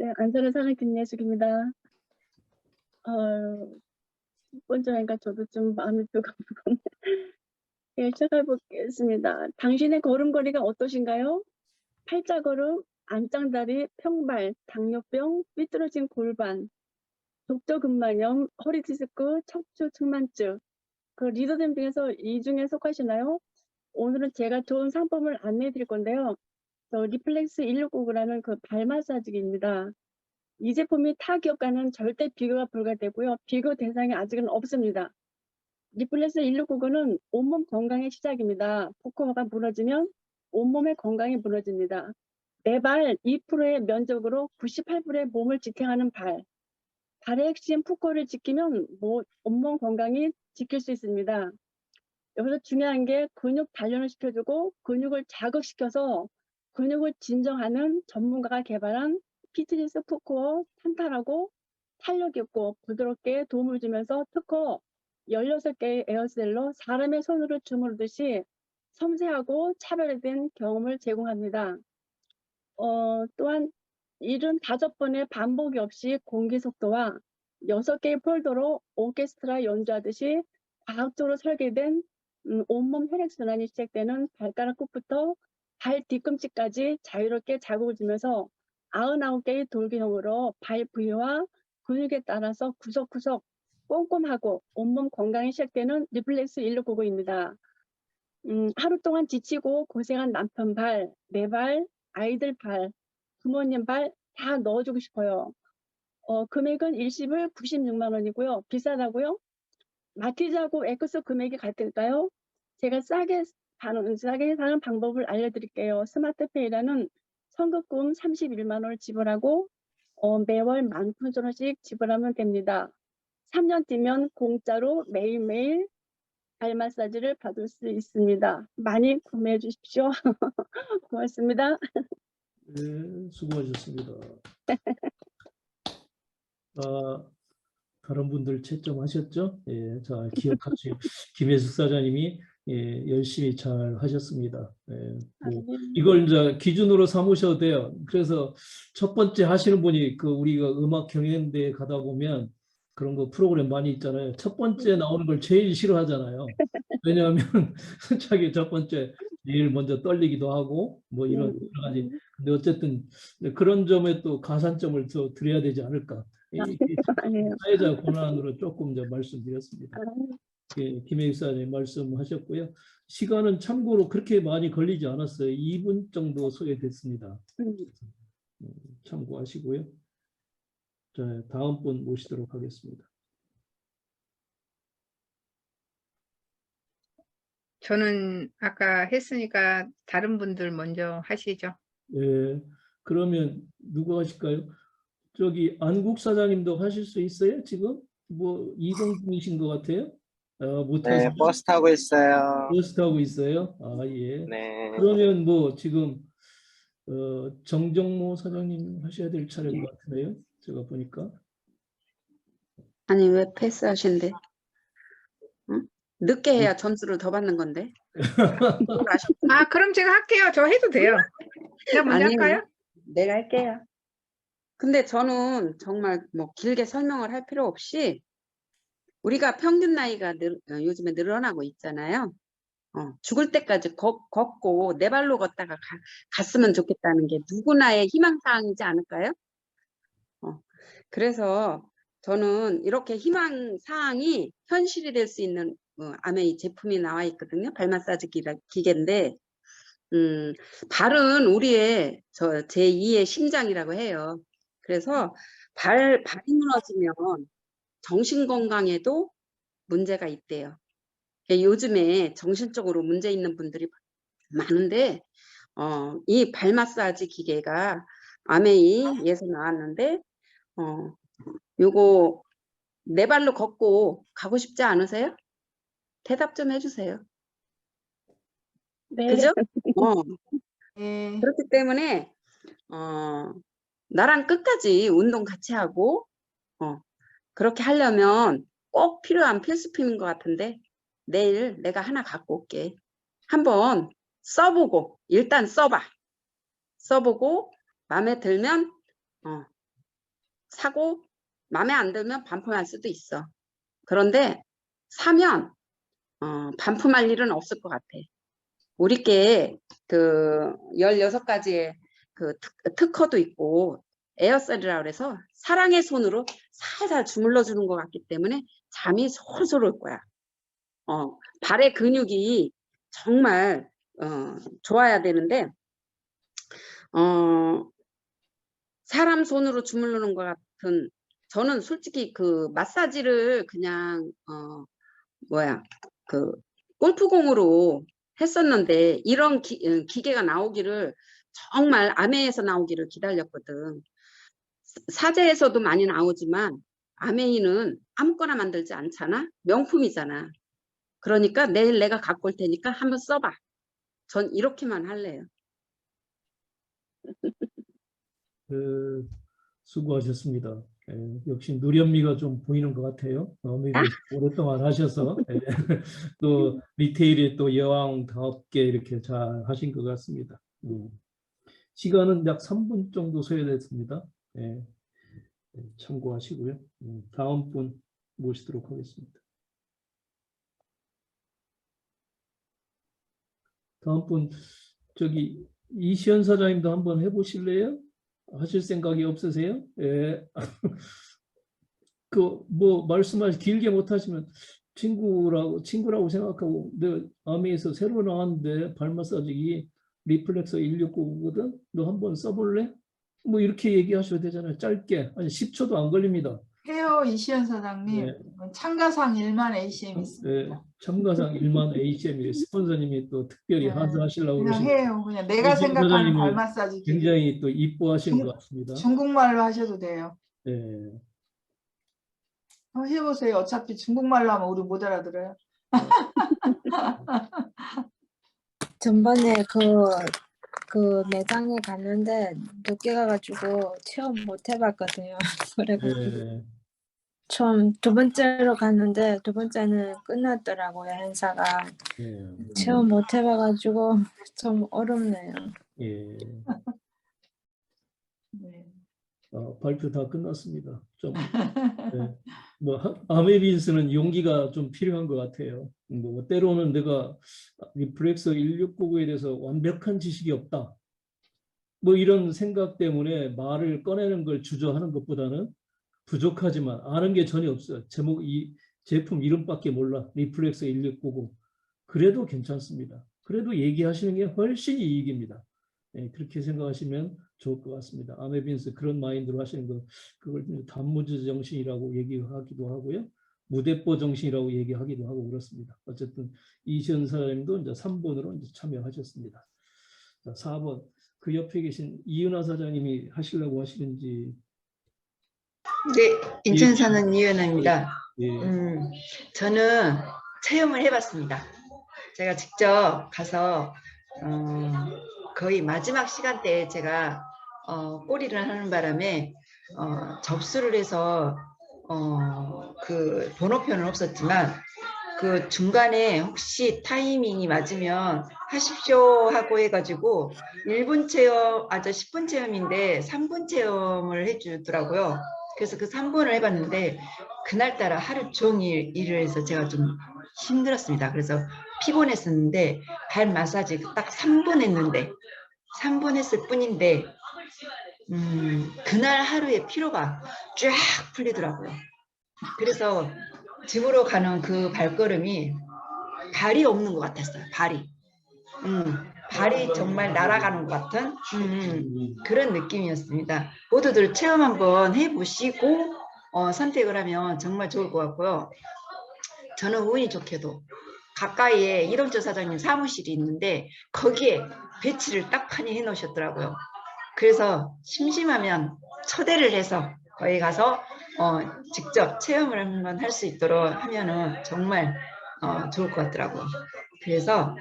네, 안전을 사는 김예숙입니다. 첫 번째니까 저도 좀 마음이 뜨겁고 예, 시작해 보겠습니다. 당신의 걸음걸이가 어떠신가요? 팔자걸음, 안짱다리, 평발, 당뇨병, 삐뚤어진 골반, 족저근만염, 허리디스크, 척추 측만증, 그 리더들 중에서 이 중에 속하시나요? 오늘은 제가 좋은 상품을 안내해 드릴 건데요. 리플렉스 169라는 그 발 마사지기입니다. 이 제품이 타 기업과는 절대 비교가 불가되고요. 비교 대상이 아직은 없습니다. 리플렉스 169는 온몸 건강의 시작입니다. 코코마가 무너지면 온몸의 건강이 무너집니다. 내 발 2%의 면적으로 98%의 몸을 지탱하는 발. 발의 핵심 푸코를 지키면 온몸 건강이 지킬 수 있습니다. 여기서 중요한 게 근육 단련을 시켜주고 근육을 자극시켜서 근육을 진정하는 전문가가 개발한 피트니스 푸코어 탄탄하고 탄력 있고 부드럽게 도움을 주면서 특허 16개의 에어셀로 사람의 손으로 주무르듯이 섬세하고 차별화된 경험을 제공합니다. 또한 75번의 반복이 없이 공기 속도와 6개의 폴더로 오케스트라 연주하듯이 과학적으로 설계된 온몸 혈액순환이 시작되는 발가락 끝부터 발 뒤꿈치까지 자유롭게 자극을 주면서 99개의 돌기형으로 발 부위와 근육에 따라서 구석구석 꼼꼼하고 온몸 건강이 시작되는 리플렉스 1699입니다. 하루 동안 지치고 고생한 남편 발, 내 발, 아이들 발, 부모님 발 다 넣어주고 싶어요. 금액은 일시불 96만 원이고요. 비싸다고요? 마티즈하고 엑스 금액이 같을까요? 제가 싸게 사는 방법을 알려드릴게요. 스마트페이라는 선급금 31만 원을 지불하고 매월 19,000원씩 지불하면 됩니다. 3년 뒤면 공짜로 매일매일 발 마사지를 받을 수 있습니다. 많이 구매해 주십시오. 고맙습니다. 네, 수고하셨습니다. 다른 분들 채점하셨죠? 예, 자, 기억하시고 김혜숙 사장님이 예, 열심히 잘 하셨습니다. 예, 이걸 이제 기준으로 삼으셔도 돼요. 그래서 첫 번째 하시는 분이 우리가 음악 경연대에 가다 보면 그런 거 프로그램 많이 있잖아요. 첫 번째 나오는 걸 제일 싫어하잖아요. 왜냐하면 자기 첫 번째 제일 먼저 떨리기도 하고 뭐 이런 여러 가지. 근데 어쨌든 그런 점에 또 가산점을 더 드려야 되지 않을까. 사회자 권한으로 조금 이제 말씀드렸습니다. 예, 김혜익 사장님 말씀하셨고요. 시간은 참고로 그렇게 많이 걸리지 않았어요. 2분 정도 소요됐습니다. 참고하시고요. 자, 다음 분 모시도록 하겠습니다. 저는 아까 했으니까 다른 분들 먼저 하시죠. 예, 그러면 누구 하실까요? 저기 안국 사장님도 하실 수 있어요? 지금 뭐 이동 중이신 것 같아요. 못하시죠? 네, 버스 타고 있어요. 버스 타고 있어요. 아, 예. 네. 그러면 뭐 지금 정정모 사장님 하셔야 될 차례인 것 같은데요. 제가 보니까. 아니 왜 패스하신대? 응? 늦게 해야 점수를 더 받는 건데. 아, 그럼 제가 할게요. 저 해도 돼요. 제가 먼저 아니, 할까요? 내가 할게요. 근데 저는 정말 뭐 길게 설명을 할 필요 없이 우리가 평균 나이가 요즘에 늘어나고 있잖아요. 죽을 때까지 걷고 내 발로 걷다가 갔으면 좋겠다는 게 누구나의 희망사항이지 않을까요? 그래서 저는 이렇게 희망사항이 현실이 될 수 있는 아메이 제품이 나와 있거든요. 발 마사지 기계인데 발은 우리의 제2의 심장이라고 해요. 그래서 발이 무너지면 정신 건강에도 문제가 있대요. 요즘에 정신적으로 문제 있는 분들이 많은데 이 발 마사지 기계가 아메이에서 나왔는데 요거 내 발로 걷고 가고 싶지 않으세요? 대답 좀 해주세요. 네. 그죠? 그렇기 때문에 나랑 끝까지 운동 같이 하고 그렇게 하려면 꼭 필요한 필수품인 것 같은데 내일 내가 하나 갖고 올게. 한번 써보고 일단 써봐. 써보고 마음에 들면 사고 마음에 안 들면 반품할 수도 있어. 그런데 사면 반품할 일은 없을 것 같아. 우리께 그 16가지의 그 특허도 있고 에어셀이라고 그래서 사랑의 손으로 살살 주물러 주는 것 같기 때문에 잠이 솔솔 올 거야. 발의 근육이 정말 좋아야 되는데 사람 손으로 주무르는 것 같은, 저는 솔직히 그 마사지를 그냥 그 골프공으로 했었는데 이런 기계가 나오기를 정말 아메에서 나오기를 기다렸거든. 사제에서도 많이 나오지만 아메이는 아무거나 만들지 않잖아. 명품이잖아. 그러니까 내일 내가 갖고 올 테니까 한번 써봐. 전 이렇게만 할래요. 수고하셨습니다. 역시 누련미가 좀 보이는 것 같아요. 어메이비스 오랫동안 하셔서 또 리테일에 또 여왕답게 이렇게 잘 하신 것 같습니다. 시간은 약 3분 정도 소요됐습니다. 참고하시고요. 다음 분 모시도록 하겠습니다. 다음 분 저기 이시연 사장님도 한번 해보실래요? 하실 생각이 없으세요? 예. 그 뭐 말씀하시 길게 못하시면 친구라고 생각하고, 내가 아미에서 새로 나왔는데 발 마사지기 리플렉서 169거든. 너 한번 써볼래? 뭐 이렇게 얘기하셔도 되잖아요. 짧게 한 10초도 안 걸립니다. 해요, 이시연 사장님. 네. 참가상 1만 ACM 네, 있습니다. 참가상 1만 HM이 스폰서님이 또 특별히 네, 하자하시려고 그냥 그러시니까 해요. 그냥 내가 이시연 생각하는 사장님을 발 마사지 기계. 굉장히 또 이뻐하시는 것 같습니다. 중국말로 하셔도 돼요. 네. 한번 해보세요. 어차피 중국말로 하면 우리 못 알아들어요. 전번에 그 매장에 갔는데 늦게 가가지고 체험 못 해봤거든요. 그래가지고 네. 처음 두 번째로 갔는데 두 번째는 끝났더라고요, 행사가. 네. 체험 못 해봐가지고 좀 어렵네요. 예. 네. 발표 다 끝났습니다. 좀 뭐 아메빈스는 용기가 좀 필요한 것 같아요. 뭐 때로는 내가 리플렉서 1699에 대해서 완벽한 지식이 없다, 뭐 이런 생각 때문에 말을 꺼내는 걸 주저하는 것보다는 부족하지만 아는 게 전혀 없어요. 이 제품 이름밖에 몰라. 리플렉서 1699. 그래도 괜찮습니다. 그래도 얘기하시는 게 훨씬 이익입니다. 그렇게 생각하시면 좋을 것 같습니다. 아메빈스 그런 마인드로 하시는 거, 그걸 단무지 정신이라고 얘기하기도 하고요. 무대뽀 정신이라고 얘기하기도 하고 그렇습니다. 어쨌든 이시연 사장님도 이제 3번으로 이제 참여하셨습니다. 자, 4번. 그 옆에 계신 이은하 사장님이 하시려고 하시는지. 네, 인천 사는 이은하입니다. 예. 저는 체험을 해봤습니다. 제가 직접 가서 거의 마지막 시간대에 제가 꼬리를 하는 바람에 접수를 해서 그 번호표는 없었지만 그 중간에 혹시 타이밍이 맞으면 하십시오 하고 해가지고 1분 체험, 10분 체험인데 3분 체험을 해주더라고요. 그래서 그 3분을 해봤는데 그날따라 하루 종일 일을 해서 제가 좀 힘들었습니다. 그래서 피곤했었는데 발 마사지 딱 3분 했는데 3분 했을 뿐인데 그날 하루의 피로가 쫙 풀리더라고요. 그래서 집으로 가는 그 발걸음이 발이 없는 것 같았어요. 발이 정말 날아가는 것 같은 그런 느낌이었습니다. 모두들 체험 한번 해보시고 선택을 하면 정말 좋을 것 같고요. 저는 운이 좋게도 가까이에 이동철 사장님 사무실이 있는데 거기에 배치를 딱 하니 해놓으셨더라고요. 그래서 심심하면 초대를 해서 거기 가서 직접 체험을 한번 할 수 있도록 하면은 정말 좋을 것 같더라고요. 그래서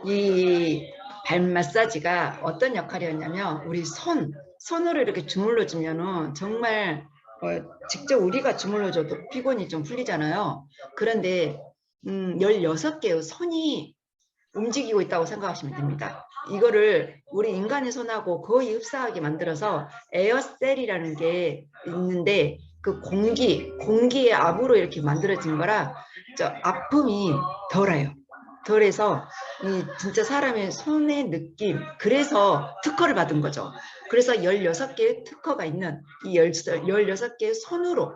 이 발 마사지가 어떤 역할이었냐면 우리 손으로 이렇게 주물러 주면은 정말 직접 우리가 주물러줘도 피곤이 좀 풀리잖아요. 그런데 16개의 손이 움직이고 있다고 생각하시면 됩니다. 이거를 우리 인간의 손하고 거의 흡사하게 만들어서 에어셀이라는 게 있는데 그 공기의 압으로 이렇게 만들어진 거라 아픔이 덜해요. 덜해서 이 진짜 사람의 손의 느낌, 그래서 특허를 받은 거죠. 그래서 16개의 특허가 있는 이 16개의 손으로,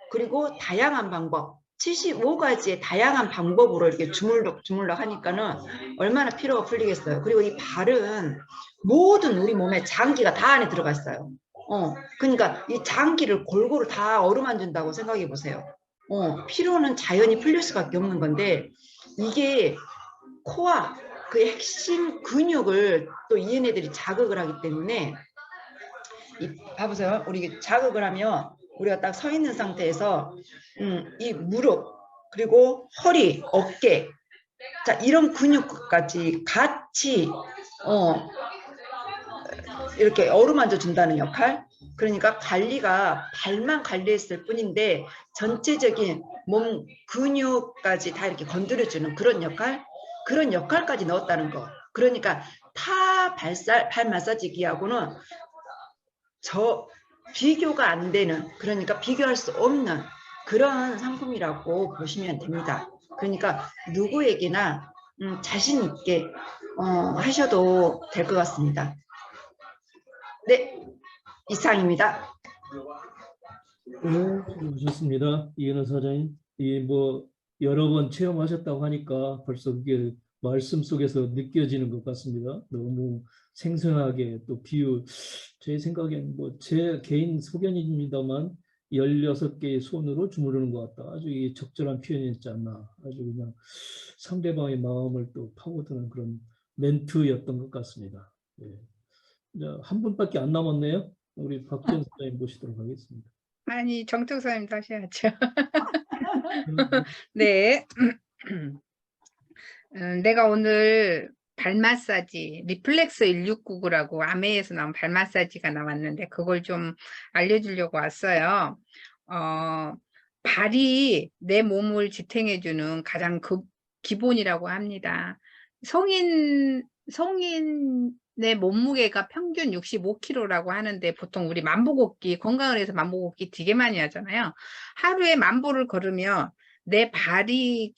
그리고 다양한 방법, 75가지의 다양한 방법으로 이렇게 주물럭 하니까는 얼마나 피로가 풀리겠어요. 그리고 이 발은 모든 우리 몸에 장기가 다 안에 들어가 있어요. 그러니까 이 장기를 골고루 다 어루만진다고 생각해 보세요. 피로는 자연히 풀릴 수밖에 없는 건데, 이게 코와 그 핵심 근육을 또 이 얘네들이 자극을 하기 때문에, 봐보세요. 우리 자극을 하면 우리가 딱 서 있는 상태에서 이 무릎, 그리고 허리, 어깨, 자, 이런 근육까지 같이 이렇게 어루만져 준다는 역할. 그러니까 관리가 발만 관리했을 뿐인데 전체적인 몸 근육까지 다 이렇게 건드려주는 그런 역할까지 넣었다는 거. 그러니까 타 발 마사지 기하고는 비교가 안 되는, 그러니까 비교할 수 없는 그런 상품이라고 보시면 됩니다. 그러니까 누구에게나 자신 있게 하셔도 될 것 같습니다. 네, 이상입니다. 수고하셨습니다. 이은하 사장님. 뭐 여러 번 체험하셨다고 하니까 벌써 그게 말씀 속에서 느껴지는 것 같습니다. 너무 생생하게 또 비유, 제 생각엔 뭐 제 개인 소견입니다만 16개의 손으로 주무르는 것 같다. 아주 이 적절한 표현이었지 않나. 아주 그냥 상대방의 마음을 또 파고드는 그런 멘트였던 것 같습니다. 예. 한 분밖에 안 남았네요. 우리 박지연 사장님 모시도록 하겠습니다. 아니, 정특사님 다시 하죠. 네. 내가 오늘 발 마사지, 리플렉스 1699라고 아메에서 나온 발 마사지가 나왔는데 그걸 좀 알려주려고 왔어요. 발이 내 몸을 지탱해주는 가장 기본이라고 합니다. 성인의 몸무게가 평균 65kg라고 하는데 보통 우리 만보걷기, 건강을 해서 만보걷기 되게 많이 하잖아요. 하루에 만보를 걸으면 내 발이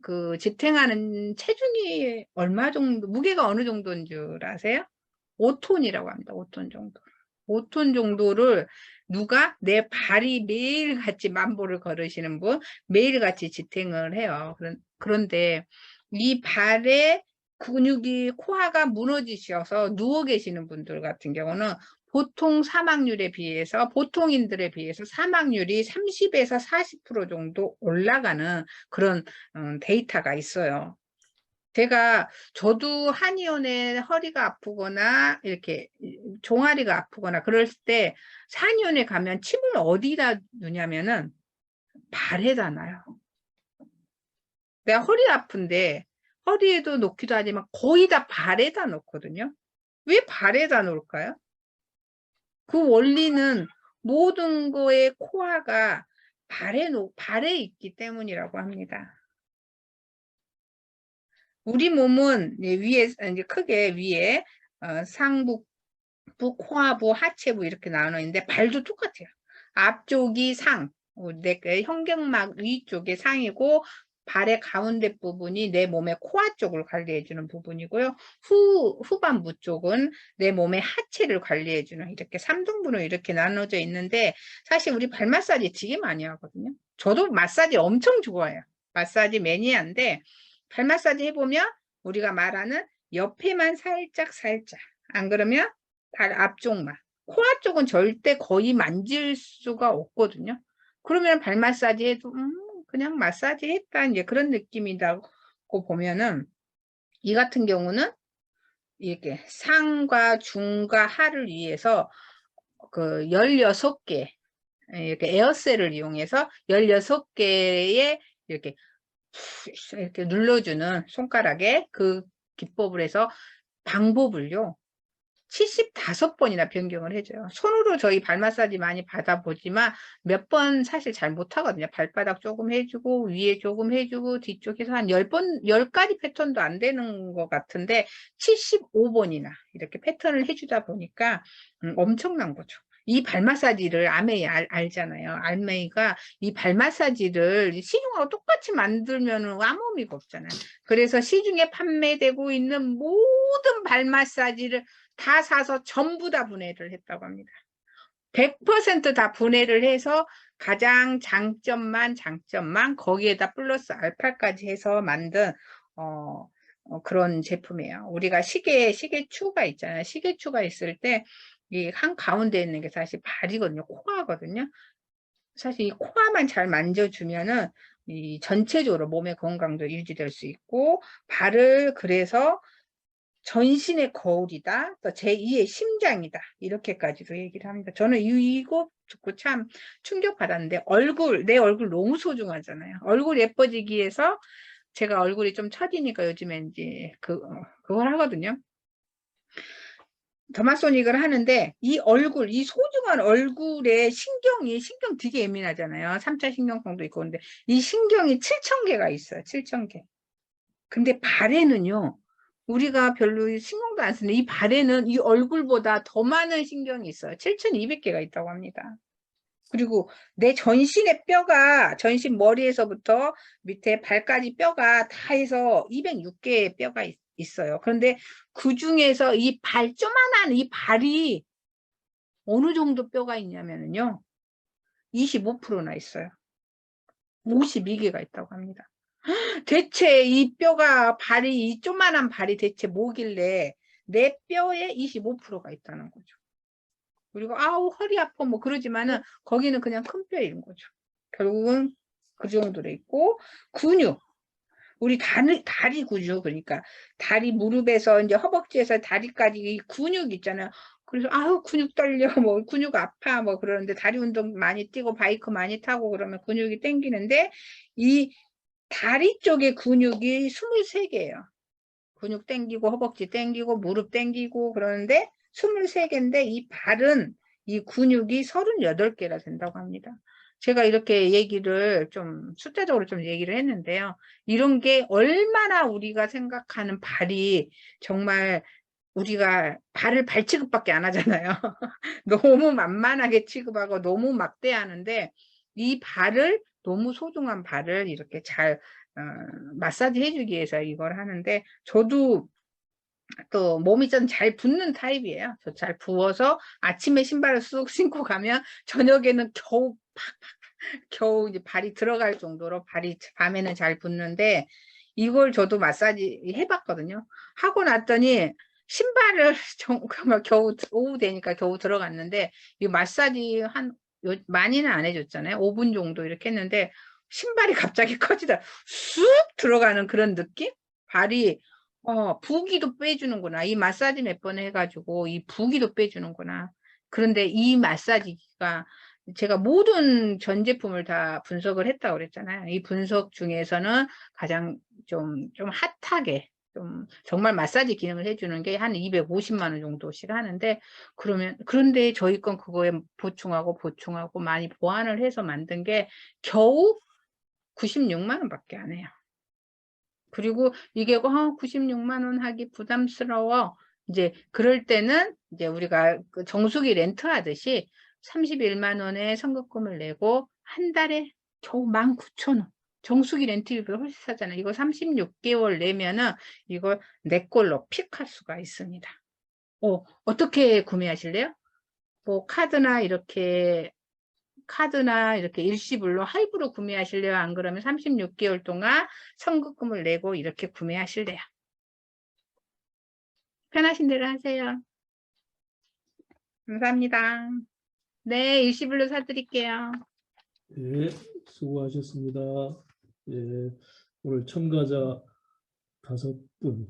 그 지탱하는 체중이 얼마 정도, 무게가 어느 정도인 줄 아세요? 5톤이라고 합니다. 5톤 정도. 5톤 정도를 누가 내 발이 매일같이 만보를 걸으시는 분, 매일같이 지탱을 해요. 그런데 이 발에 근육이, 코아가 무너지셔서 누워 계시는 분들 같은 경우는 보통 사망률에 비해서, 보통인들에 비해서 사망률이 30에서 40% 정도 올라가는 그런 데이터가 있어요. 저도 한의원에 허리가 아프거나 이렇게 종아리가 아프거나 그럴 때 한의원에 가면 침을 어디다 넣냐면은 발에다 놔요. 내가 허리 아픈데 허리에도 놓기도 하지만 거의 다 발에다 놓거든요. 왜 발에다 놓을까요? 그 원리는 모든 거의 코아가 발에 있기 때문이라고 합니다. 우리 몸은 위에, 이제 크게 위에 상부, 코아부, 하체부 이렇게 나눠 있는데 발도 똑같아요. 앞쪽이 상, 내 현경막 위쪽에 상이고 발의 가운데 부분이 내 몸의 코아 쪽을 관리해주는 부분이고요. 후반부 쪽은 내 몸의 하체를 관리해주는, 이렇게 3등분으로 이렇게 나눠져 있는데 사실 우리 발 마사지 되게 많이 하거든요. 저도 마사지 엄청 좋아해요. 마사지 매니아인데 발 마사지 해보면 우리가 말하는 옆에만 살짝 안 그러면 발 앞쪽만, 코아 쪽은 절대 거의 만질 수가 없거든요. 그러면 발 마사지 해도 그냥 마사지 했다 이제 그런 느낌이라고 보면은, 이 같은 경우는 이렇게 상과 중과 하를 위해서 그 16개 이렇게 에어셀을 이용해서 16개의 이렇게 눌러주는 손가락에 그 기법을 해서 방법을요 75번이나 변경을 해줘요. 손으로 저희 발 마사지 많이 받아보지만 몇 번 사실 잘 못하거든요. 발바닥 조금 해주고 위에 조금 해주고 뒤쪽에서 한 10번, 10가지 패턴도 안 되는 것 같은데 75번이나 이렇게 패턴을 해주다 보니까 엄청난 거죠. 이 발 마사지를 아메이 알잖아요. 아메이가 이 발 마사지를 시중하고 똑같이 만들면 아무 의미가 없잖아요. 그래서 시중에 판매되고 있는 모든 발 마사지를 다 사서 전부 다 분해를 했다고 합니다. 100% 다 분해를 해서 가장 장점만 거기에다 플러스 알파까지 해서 만든 그런 제품이에요. 우리가 시계추가 있잖아요. 시계추가 있을 때 이 한 가운데 있는 게 사실 발이거든요. 코아거든요. 사실 이 코아만 잘 만져주면은 이 전체적으로 몸의 건강도 유지될 수 있고, 발을 그래서 전신의 거울이다, 또 제2의 심장이다, 이렇게까지도 얘기를 합니다. 저는 이거 듣고 참 충격받았는데, 내 얼굴 너무 소중하잖아요. 얼굴 예뻐지기 위해서 제가 얼굴이 좀 처지니까 요즘에 이제 그걸 하거든요. 더마소닉을 하는데 이 얼굴, 이 소중한 얼굴에 신경 되게 예민하잖아요. 3차 신경통도 있고. 근데 이 신경이 7,000개가 있어요. 7,000개. 근데 발에는요, 우리가 별로 신경도 안 쓰는데 이 발에는 이 얼굴보다 더 많은 신경이 있어요. 7,200개가 있다고 합니다. 그리고 내 전신의 뼈가, 전신 머리에서부터 밑에 발까지 뼈가 다 해서 206개의 뼈가 있어요. 그런데 그 중에서 이 조만한 이 발이 어느 정도 뼈가 있냐면요, 25%나 있어요. 52개가 있다고 합니다. 대체 이 뼈가, 이 조만한 발이 대체 뭐길래 내 뼈에 25%가 있다는 거죠. 그리고 아우 허리 아파 뭐 그러지만은 거기는 그냥 큰 뼈인 거죠. 결국은 그 정도로 있고, 근육, 우리 다리 근육, 그러니까 다리, 무릎에서 이제 허벅지에서 다리까지 이 근육 있잖아요. 그래서 아우 근육 떨려, 뭐 근육 아파 뭐 그러는데, 다리 운동 많이 뛰고 바이크 많이 타고 그러면 근육이 땡기는데, 이 다리 쪽의 근육이 23개예요. 근육 땡기고 허벅지 땡기고 무릎 땡기고 그러는데 23개인데 이 발은 이 근육이 38개나 된다고 합니다. 제가 이렇게 얘기를 좀 숫자적으로 좀 얘기를 했는데요. 이런 게 얼마나 우리가 생각하는 발이, 정말 우리가 발을 발 취급밖에 안 하잖아요. 너무 만만하게 취급하고 너무 막대하는데, 이 발을, 너무 소중한 발을 이렇게 잘 마사지 해주기 위해서 이걸 하는데, 저도 또 몸이 좀 잘 붓는 타입이에요. 저 잘 부어서 아침에 신발을 쑥 신고 가면 저녁에는 겨우 이제 발이 들어갈 정도로 발이 밤에는 잘 붓는데, 이걸 저도 마사지 해봤거든요. 하고 났더니 신발을 정말 겨우 오후 되니까 겨우 들어갔는데, 이 마사지 많이는 안 해줬잖아요. 5분 정도 이렇게 했는데 신발이 갑자기 커지다, 쑥 들어가는 그런 느낌? 발이 부기도 빼주는구나. 이 마사지 몇 번 해가지고 이 부기도 빼주는구나. 그런데 이 마사지가, 제가 모든 전 제품을 다 분석을 했다고 그랬잖아요. 이 분석 중에서는 가장 좀 핫하게, 정말 마사지 기능을 해주는 게 한 250만 원 정도씩 하는데, 그런데 저희 건 그거에 보충하고 많이 보완을 해서 만든 게 겨우 96만 원밖에 안 해요. 그리고 이게 96만 원 하기 부담스러워, 이제 그럴 때는 이제 우리가 그 정수기 렌트 하듯이 31만 원의 선급금을 내고 한 달에 겨우 19,000원. 정수기 렌트비보다 훨씬 싸잖아요. 이거 36개월 내면은 이걸 내 걸로 픽 할 수가 있습니다. 어떻게 구매하실래요? 뭐 카드나 이렇게 일시불로 할부로 구매하실래요? 안 그러면 36개월 동안 선급금을 내고 이렇게 구매하실래요? 편하신 대로 하세요. 감사합니다. 네, 일시불로 사드릴게요. 네, 수고하셨습니다. 예, 오늘 참가자 5분,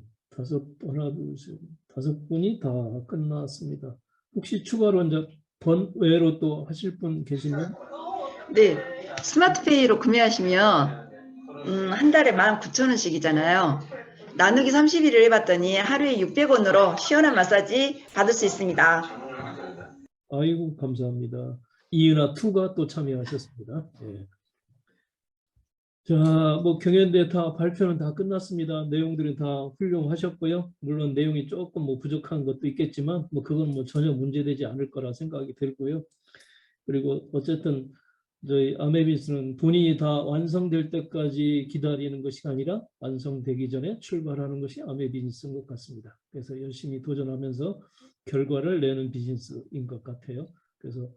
하나, 둘, 셋, 5분이 다 끝났습니다. 혹시 추가로 이제 번외로 또 하실 분 계시면? 네, 스마트페이로 구매하시면 한 달에 19,000원씩이잖아요. 나누기 31을 해봤더니 하루에 600원으로 시원한 마사지 받을 수 있습니다. 아이고, 감사합니다. 이은하 2가 또 참여하셨습니다. 예. 자, 뭐 경연대 다 발표는 다 끝났습니다. 내용들은 다 훌륭하셨고요. 물론 내용이 조금 뭐 부족한 것도 있겠지만 뭐 그건 뭐 전혀 문제되지 않을 거라 생각이 들고요. 그리고 어쨌든 저희 아메비스는 본인이 다 완성될 때까지 기다리는 것이 아니라 완성되기 전에 출발하는 것이 아메비스인 것 같습니다. 그래서 열심히 도전하면서 결과를 내는 비즈니스인 것 같아요. 그래서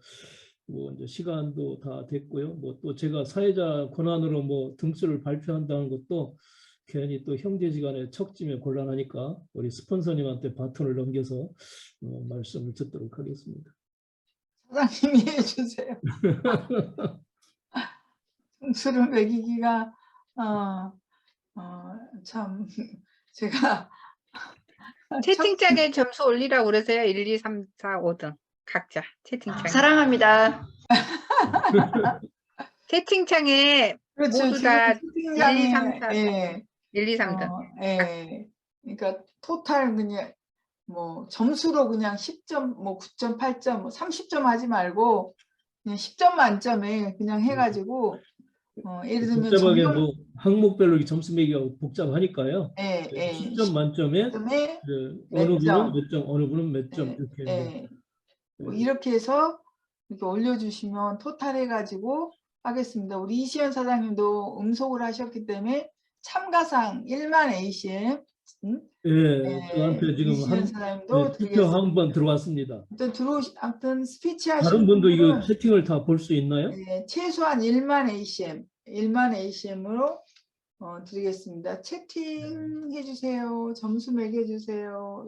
뭐 이제 시간도 다 됐고요. 뭐 또 제가 사회자 권한으로 뭐 등수를 발표한다는 것도 괜히 또 형제지간에 척지면 곤란하니까 우리 스폰서님한테 바톤을 넘겨서 말씀을 듣도록 하겠습니다. 사장님이 해주세요. 등수를 매기기가 참 제가 채팅창에 점수 올리라고 그러세요. 1, 2, 3, 4, 5등 각자 채팅창에. 사랑합니다. 채팅창에 그렇죠. 모두 지금 다 1, 2, 3, 채팅창에 4, 예, 1, 2, 3등. 예. 그러니까 토탈 그냥 뭐 점수로 그냥 10점, 뭐 9점, 8점, 뭐 30점 하지 말고 그냥 10점 만점에 그냥 해가지고 예를 들면 복잡하게 전공 뭐 항목별로 이렇게 점수 매기가 복잡하니까요. 예, 예. 10점 만점에 점에 어느 몇 분은 점. 몇 점, 어느 분은 몇 점 예, 이렇게 예. 뭐 이렇게 해서 이렇게 올려주시면 토탈 해가지고 하겠습니다. 우리 이시연 사장님도 음속을 하셨기 때문에 참가상 1만 ACM 저한테 지금 이시연 사장님도 투표 드리겠습니다. 한 번 들어왔습니다. 아무튼 스피치 다른 하시는 분도 이거 분들은 채팅을 다 볼 수 있나요? 최소한 1만 ACM으로 드리겠습니다. 채팅 해주세요. 점수 매겨주세요.